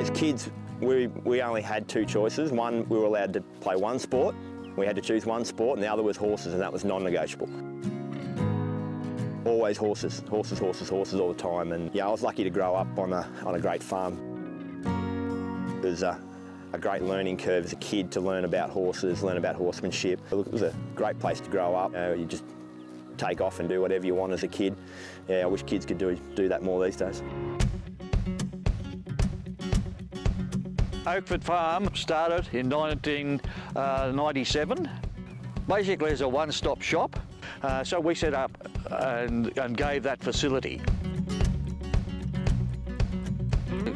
As kids, we only had two choices. One, we were allowed to play one sport. We had to choose one sport, and the other was horses, and that was non-negotiable. Always horses, horses, horses, horses all the time. And yeah, I was lucky to grow up on a great farm. It was a great learning curve as a kid to learn about horses, learn about horsemanship. It was a great place to grow up. You just take off and do whatever you want as a kid. Yeah, I wish kids could do that more these days. Oakford Farm started in 1997, basically as a one-stop shop. So we set up and gave that facility.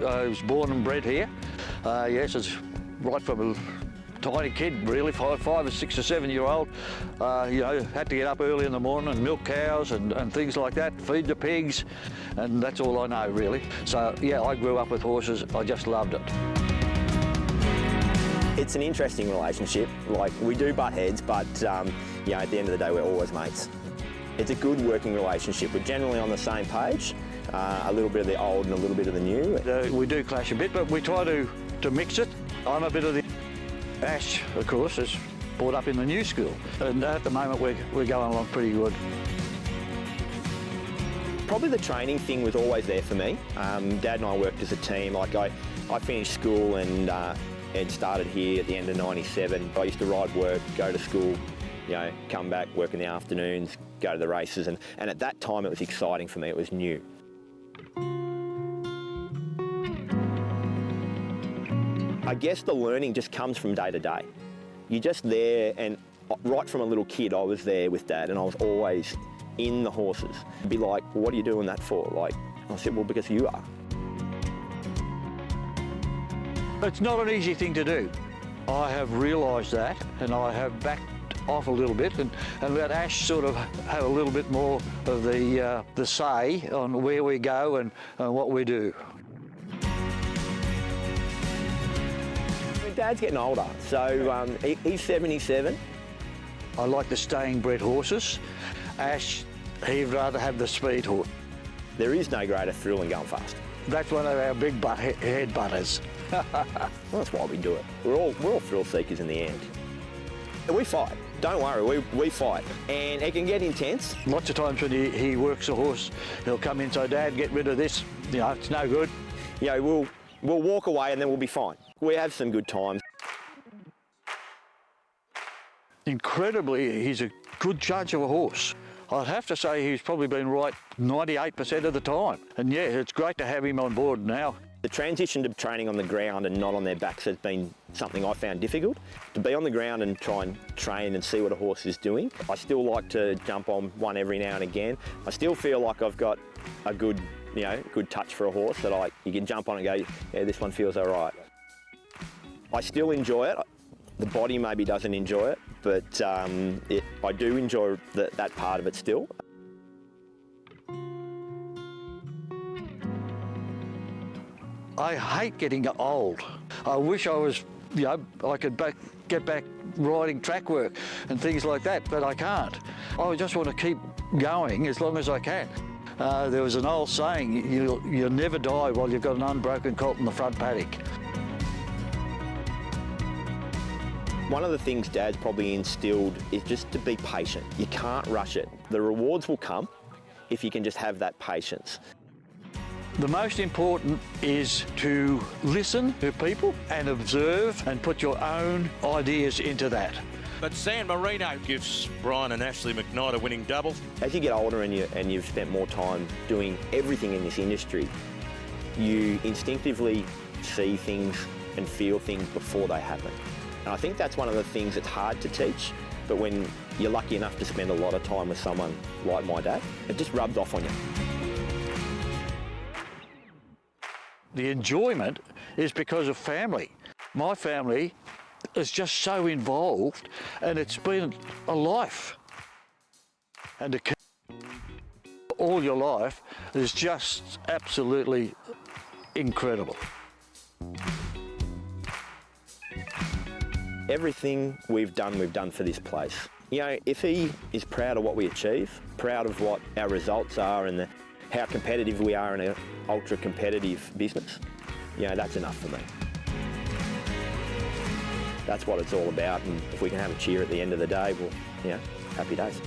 I was born and bred here. Yes, it's right from a tiny kid, really, five or 6 or 7 year old. You know, had to get up early in the morning and milk cows and things like that, feed the pigs, and that's all I know, really. So yeah, I grew up with horses. I just loved it. It's an interesting relationship. Like, we do butt heads, but you know, at the end of the day, we're always mates. It's a good working relationship. We're generally on the same page, a little bit of the old and a little bit of the new. We do clash a bit, but we try to mix it. I'm a bit of the... Ash, of course, is brought up in the new school, and at the moment we're going along pretty good. Probably the training thing was always there for me. Dad and I worked as a team. Like, I finished school and started here at the end of '97. I used to ride work, go to school, you know, come back, work in the afternoons, go to the races, and at that time it was exciting for me. It was new. I guess the learning just comes from day to day. You're just there, and right from a little kid I was there with Dad, and I was always in the horses. He'd be like, well, what are you doing that for? Like, I said, well, because you are. It's not an easy thing to do. I have realised that, and I have backed off a little bit and let Ash sort of have a little bit more of the say on where we go and what we do. Dad's getting older, so he's 77. I like the staying bred horses. Ash, he'd rather have the speed horse. There is no greater thrill than going fast. That's one of our big head butters. Well, that's why we do it. We're all thrill seekers in the end. We fight. Don't worry, we fight. And it can get intense. Lots of times when he works a horse, he'll come in, so Dad, get rid of this. You know, it's no good. You know, we'll walk away and then we'll be fine. We have some good times. Incredibly, he's a good judge of a horse. I'd have to say he's probably been right 98% of the time. And yeah, it's great to have him on board now. The transition to training on the ground and not on their backs has been something I found difficult. To be on the ground and try and train and see what a horse is doing. I still like to jump on one every now and again. I still feel like I've got a good, you know, good touch for a horse that you can jump on and go, yeah, this one feels all right. I still enjoy it. The body maybe doesn't enjoy it, but I do enjoy that part of it still. I hate getting old. I wish I was, you know, I could get back riding track work and things like that, but I can't. I just want to keep going as long as I can. There was an old saying, you'll never die while you've got an unbroken colt in the front paddock. One of the things Dad's probably instilled is just to be patient. You can't rush it. The rewards will come if you can just have that patience. The most important is to listen to people and observe and put your own ideas into that. But San Marino gives Brian and Ashley McKnight a winning double. As you get older and you've spent more time doing everything in this industry, you instinctively see things and feel things before they happen. And I think that's one of the things that's hard to teach, but when you're lucky enough to spend a lot of time with someone like my dad, it just rubs off on you. The enjoyment is because of family. My family is just so involved, and it's been a life. And to keep all your life is just absolutely incredible. Everything we've done for this place. You know, if he is proud of what we achieve, proud of what our results are and how competitive we are in an ultra-competitive business, you know, that's enough for me. That's what it's all about, and if we can have a cheer at the end of the day, well, you know, happy days.